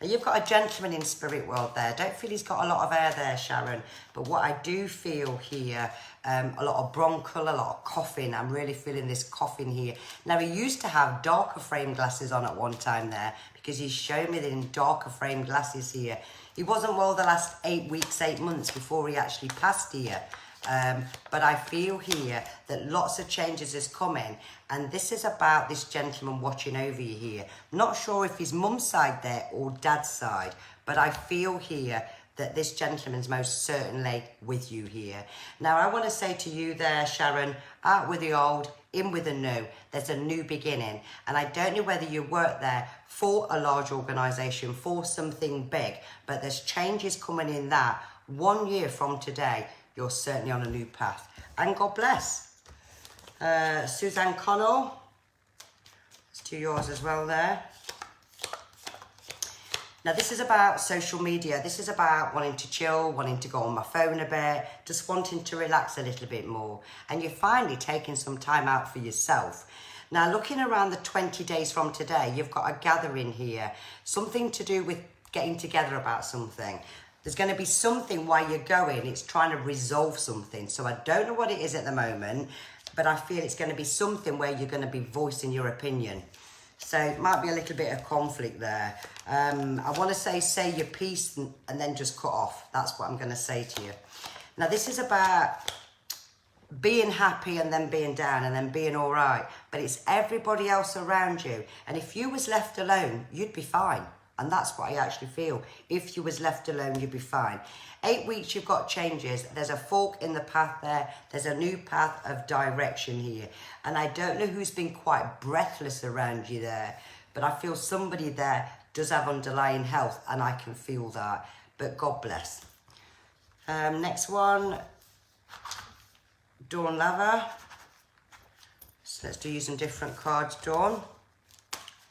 Now you've got a gentleman in spirit world there. Don't feel he's got a lot of air there, Sharon. But what I do feel here, a lot of bronchial, a lot of coughing. I'm really feeling this coughing here. Now he used to have darker frame glasses on at one time there because he's shown me that in darker frame glasses here. He wasn't well the last 8 weeks, 8 months before he actually passed here. But I feel here that lots of changes is coming, and this is about this gentleman watching over you here. Not sure if his mum's side there or dad's side, but I feel here that this gentleman's most certainly with you here. Now I want to say to you there, Sharon, out with the old, in with the new. There's a new beginning, and I don't know whether you work there for a large organisation, for something big, but there's changes coming in that 1 year from today. You're certainly on a new path. And God bless. Suzanne Connell. Let's do yours as well there. Now this is about social media. This is about wanting to chill, wanting to go on my phone a bit, just wanting to relax a little bit more. And you're finally taking some time out for yourself. Now looking around the 20 days from today, you've got a gathering here. Something to do with getting together about something. There's going to be something while you're going. It's trying to resolve something. So I don't know what it is at the moment, but I feel it's going to be something where you're going to be voicing your opinion. So it might be a little bit of conflict there. I want to say your piece and then just cut off. That's what I'm going to say to you. Now this is about being happy and then being down and then being all right. But it's everybody else around you. And if you was left alone, you'd be fine. And that's what I actually feel. If you was left alone, you'd be fine. 8 weeks, you've got changes. There's a fork in the path there. There's a new path of direction here. And I don't know who's been quite breathless around you there, but I feel somebody there does have underlying health, and I can feel that. But God bless. Next one, Dawn Lava. So let's do you some different cards, Dawn.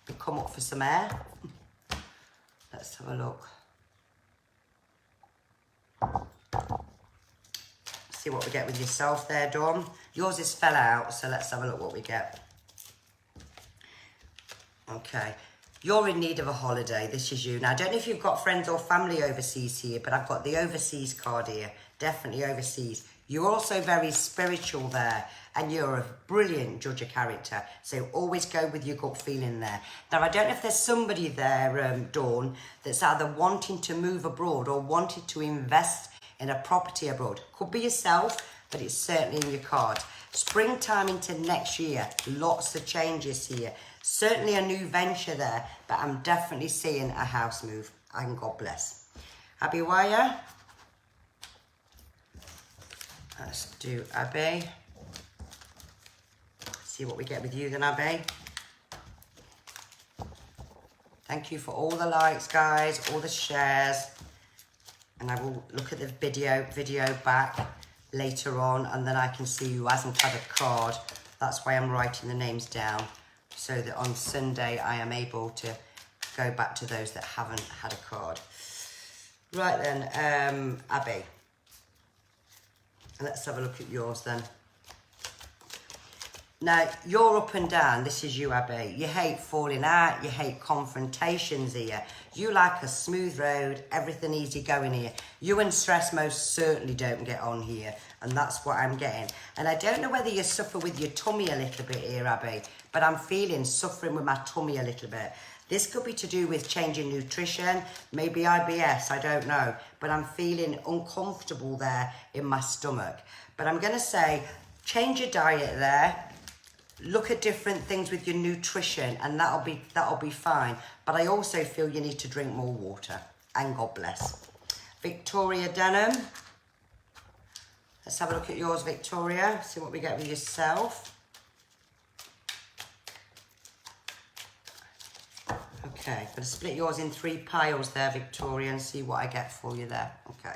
We come up for some air. Let's have a look. See what we get with yourself there, Dawn. Yours is fell out, so let's have a look what we get. Okay. You're in need of a holiday. This is you. Now, I don't know if you've got friends or family overseas here, but I've got the overseas card here. Definitely overseas. You're also very spiritual there, and you're a brilliant judge of character. So always go with your gut feeling there. Now, I don't know if there's somebody there, Dawn, that's either wanting to move abroad or wanted to invest in a property abroad. Could be yourself, but it's certainly in your card. Springtime into next year, lots of changes here. Certainly a new venture there, but I'm definitely seeing a house move. And God bless. Abby Wire. Let's do Abby. See what we get with you then, Abby. Thank you for all the likes, guys, all the shares. And I will look at the video back later on, and then I can see who hasn't had a card. That's why I'm writing the names down, so that on Sunday I am able to go back to those that haven't had a card. Right then, Abby. Let's have a look at yours then. Now, you're up and down. This is you, Abby. You hate falling out. You hate confrontations here. You like a smooth road, everything easy going here. You and stress most certainly don't get on here. And that's what I'm getting. And I don't know whether you suffer with your tummy a little bit here, Abby, but I'm feeling suffering with my tummy a little bit. This could be to do with changing nutrition, maybe IBS, I don't know. But I'm feeling uncomfortable there in my stomach. But I'm going to say, change your diet there. Look at different things with your nutrition, and that'll be fine. But I also feel you need to drink more water. And God bless. Victoria Denham. Let's have a look at yours, Victoria. See what we get with yourself. Okay, I'm going to split yours in 3 piles there, Victoria, and see what I get for you there. Okay.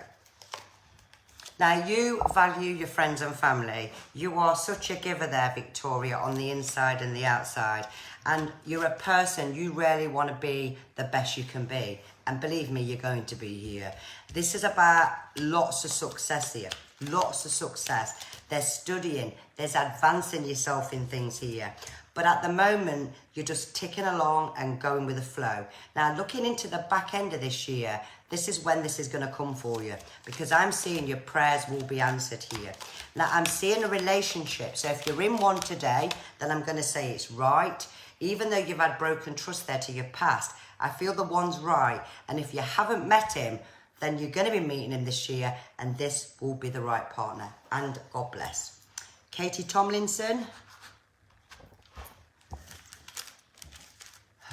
Now, you value your friends and family. You are such a giver there, Victoria, on the inside and the outside. And you're a person, you really want to be the best you can be. And believe me, you're going to be here. This is about lots of success here. Lots of success. There's studying. There's advancing yourself in things here. But at the moment, you're just ticking along and going with the flow. Now, looking into the back end of this year, this is when this is going to come for you, because I'm seeing your prayers will be answered here. Now, I'm seeing a relationship. So if you're in one today, then I'm going to say it's right. Even though you've had broken trust there to your past, I feel the one's right. And if you haven't met him, then you're going to be meeting him this year, and this will be the right partner. And God bless. Katie Tomlinson.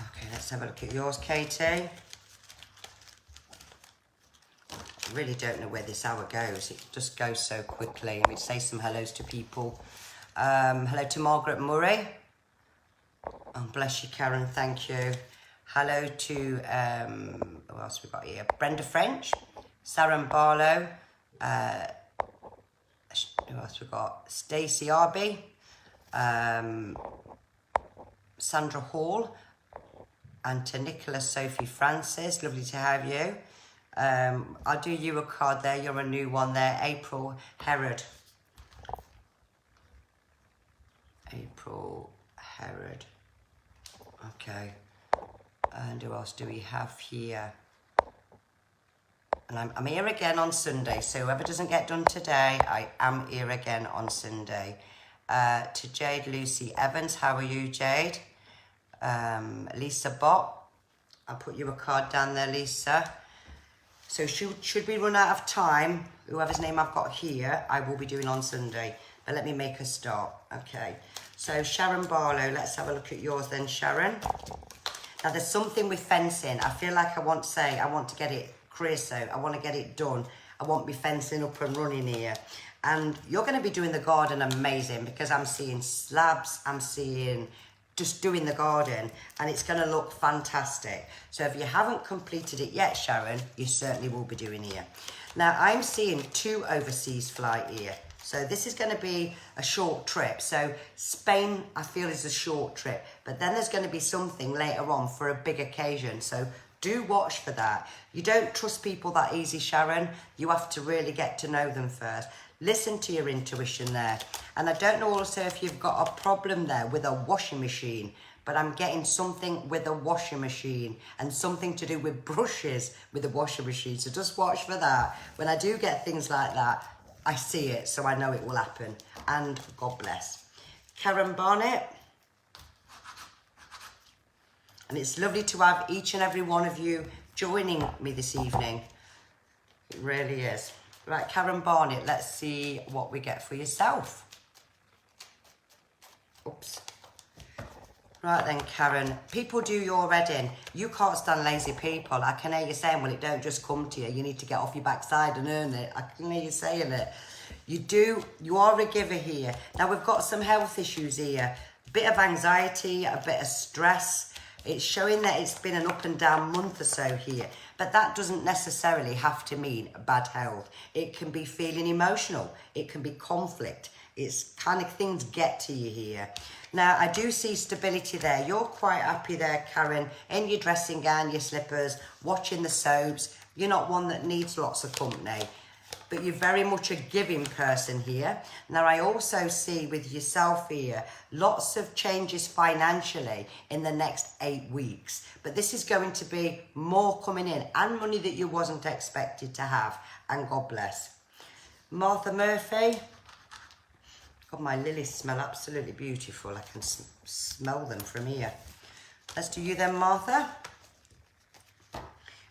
Okay, let's have a look at yours, Katie. I really don't know where this hour goes. It just goes so quickly. Let me say some hellos to people. Hello to Margaret Murray. Oh, bless you, Karen. Thank you. Hello to, who else we got here? Brenda French, Sharon Barlow. Who else we got? Stacey Arby. Sandra Hall. And to Nicola Sophie Francis. Lovely to have you. I'll do you a card there. You're a new one there. April Herod. April Herod. Okay. And who else do we have here? And I'm here again on Sunday. So whoever doesn't get done today, I am here again on Sunday. To Jade Lucy Evans. How are you, Jade? Lisa Bott. I'll put you a card down there, Lisa. So should we run out of time, whoever's name I've got here, I will be doing on Sunday. But let me make a start. Okay. So Sharon Barlow, let's have a look at yours then, Sharon. Now there's something with fencing. I feel like I want to get it creosote. I want to get it done. I want me fencing up and running here. And you're going to be doing the garden amazing, because I'm seeing slabs, I'm seeing just doing the garden, and it's going to look fantastic. So if you haven't completed it yet, Sharon, you certainly will be doing here. Now I'm seeing 2 overseas flight here. So this is going to be a short trip. So Spain, I feel, is a short trip. But then there's going to be something later on for a big occasion. So do watch for that. You don't trust people that easy, Sharon. You have to really get to know them first. Listen to your intuition there. And I don't know also if you've got a problem there with a washing machine, but I'm getting something with a washing machine and something to do with brushes with the washing machine. So just watch for that. When I do get things like that, I see it, so I know it will happen. And God bless. Karen Barnett. And it's lovely to have each and every one of you joining me this evening. It really is. Right, Karen Barnett, let's see what we get for yourself. Oops. Right then, Karen, people do your wedding. You can't stand lazy people. I can hear you saying, well, it don't just come to you. You need to get off your backside and earn it. I can hear you saying it. You are a giver here. Now, we've got some health issues here. A bit of anxiety, a bit of stress. It's showing that it's been an up and down month or so here. But that doesn't necessarily have to mean bad health. It can be feeling emotional. It can be conflict. It's kind of things get to you here. Now, I do see stability there. You're quite happy there, Karen, in your dressing gown, your slippers, watching the soaps. You're not one that needs lots of company, but you're very much a giving person here. Now, I also see with yourself here, lots of changes financially in the next 8 weeks. But this is going to be more coming in and money that you wasn't expected to have. And God bless. Martha Murphy. God, my lilies smell absolutely beautiful. I can smell them from here. Let's do you then, Martha.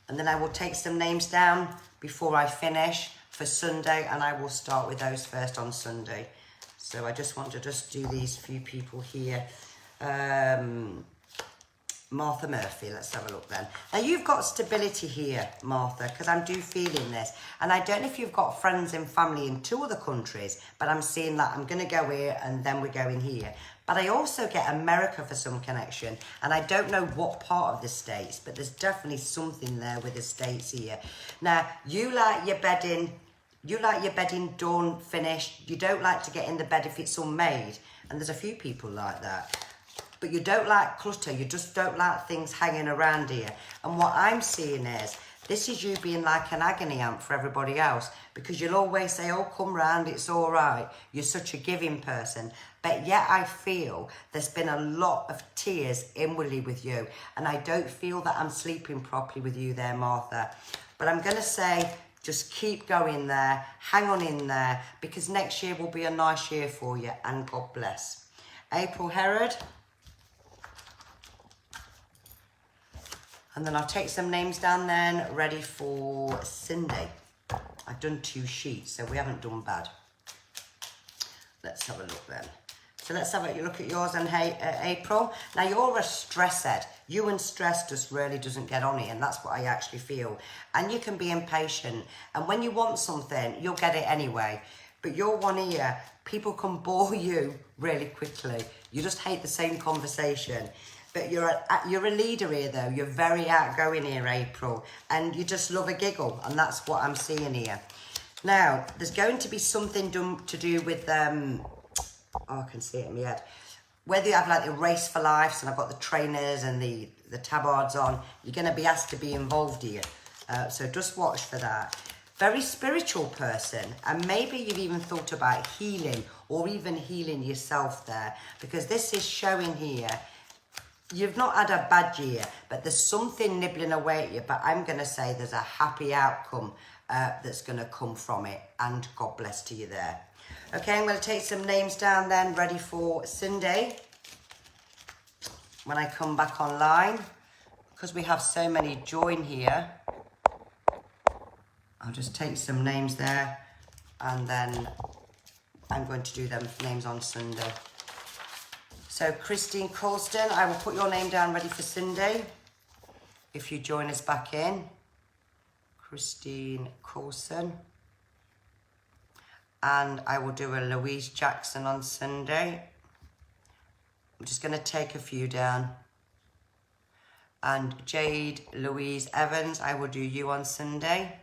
And then I will take some names down before I finish for Sunday, and I will start with those first on Sunday. So I just want to do these few people here. Martha Murphy, let's have a look then. Now, you've got stability here, Martha, because I'm feeling this. And I don't know if you've got friends and family in 2 other countries, but I'm seeing that I'm going to go here and then we're going here. But I also get America for some connection. And I don't know what part of the States, but there's definitely something there with the States here. Now, you like your bedding done, finished. You don't like to get in the bed if it's unmade. And there's a few people like that. But you don't like clutter. You just don't like things hanging around here. And what I'm seeing is, this is you being like an agony aunt for everybody else, because you'll always say, oh, come round, it's all right. You're such a giving person. But yet I feel there's been a lot of tears inwardly with you. And I don't feel that I'm sleeping properly with you there, Martha. But I'm going to say, just keep going there. Hang on in there, because next year will be a nice year for you. And God bless. April Herod. And then I'll take some names down then, ready for Cindy. I've done 2 sheets, so we haven't done bad. Let's have a look then. So let's have a look at yours and April. Now, you're a stress head. You and stress just really doesn't get on here, and that's what I actually feel. And you can be impatient. And when you want something, you'll get it anyway. But you're one here. People can bore you really quickly. You just hate the same conversation. But you're a leader here, though. You're very outgoing here, April. And you just love a giggle. And that's what I'm seeing here. Now, there's going to be something to do with... oh, I can see it in my head. Whether you have like the Race for Life, and I've got the trainers and the tabards on, you're going to be asked to be involved here. So just watch for that. Very spiritual person. And maybe you've even thought about healing or even healing yourself there. Because this is showing here... You've not had a bad year, but there's something nibbling away at you. But I'm going to say there's a happy outcome that's going to come from it. And God bless to you there. Okay, I'm going to take some names down then, ready for Sunday. When I come back online, because we have so many join here, I'll just take some names there. And then I'm going to do them names on Sunday. So Christine Colston, I will put your name down ready for Sunday. If you join us back in. Christine Colston. And I will do a Louise Jackson on Sunday. I'm just going to take a few down. And Jade Louise Evans, I will do you on Sunday.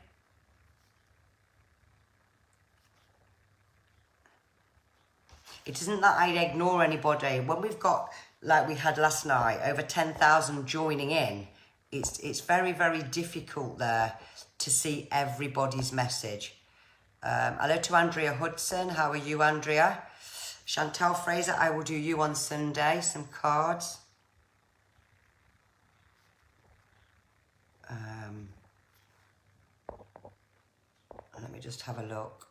It isn't that I ignore anybody. When we've got, like we had last night, over 10,000 joining in, it's very, very difficult there to see everybody's message. Hello to Andrea Hudson. How are you, Andrea? Chantal Fraser, I will do you on Sunday. Some cards. Let me just have a look.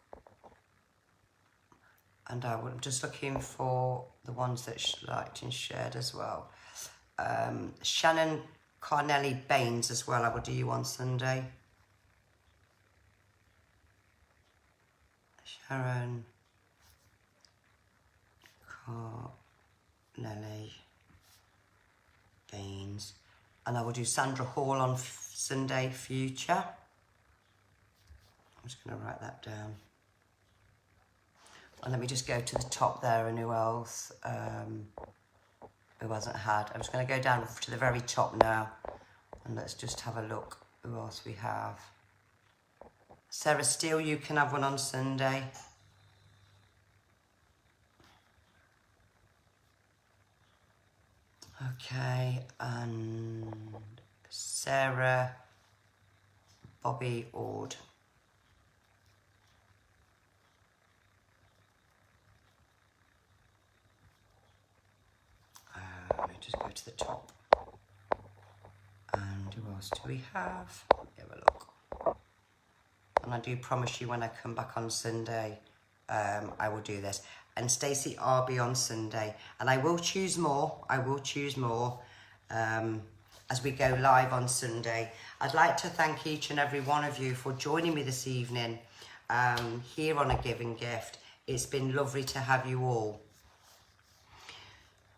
And I'm just looking for the ones that liked and shared as well. Shannon Carnelli Baines as well. I will do you on Sunday. Sharon Carnelli Baines. And I will do Sandra Hall on Sunday, future. I'm just going to write that down. And let me just go to the top there and who else? Who hasn't had? I'm just going to go down to the very top now. And let's just have a look who else we have. Sarah Steele, you can have one on Sunday. Okay, and Sarah Bobby Ord. Let me just go to the top. And who else do we have? Have a look. And I do promise you when I come back on Sunday, I will do this. And Stacey Arby on Sunday. And I will choose more. I will choose more as we go live on Sunday. I'd like to thank each and every one of you for joining me this evening here on A Giving Gift. It's been lovely to have you all.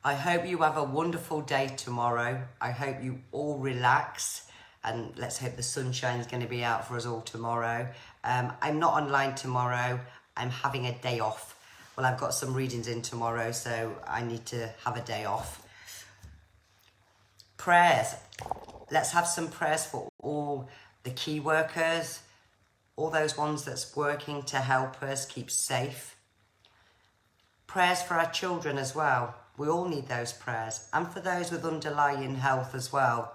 I hope you have a wonderful day tomorrow. I hope you all relax, and let's hope the sunshine is going to be out for us all tomorrow. I'm not online tomorrow. I'm having a day off. Well, I've got some readings in tomorrow, so I need to have a day off. Prayers. Let's have some prayers for all the key workers, all those ones that's working to help us keep safe. Prayers for our children as well. We all need those prayers. And for those with underlying health as well.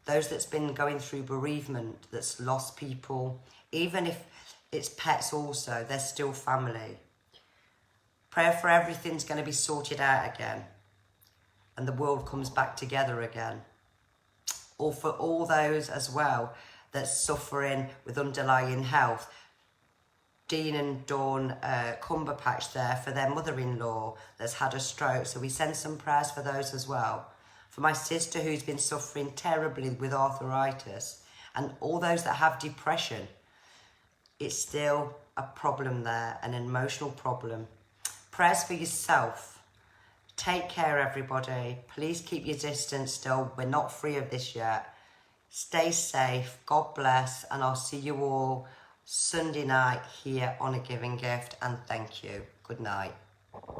Those that's been going through bereavement, that's lost people. Even if it's pets also, they're still family. Prayer for everything's going to be sorted out again. And the world comes back together again. Or for all those as well that's suffering with underlying health. Dean and Dawn Cumberpatch there for their mother-in-law that's had a stroke. So we send some prayers for those as well. For my sister who's been suffering terribly with arthritis. And all those that have depression. It's still a problem there, an emotional problem. Prayers for yourself. Take care, everybody. Please keep your distance still. We're not free of this yet. Stay safe. God bless. And I'll see you all Sunday night here on A Giving Gift. And thank you. Good night.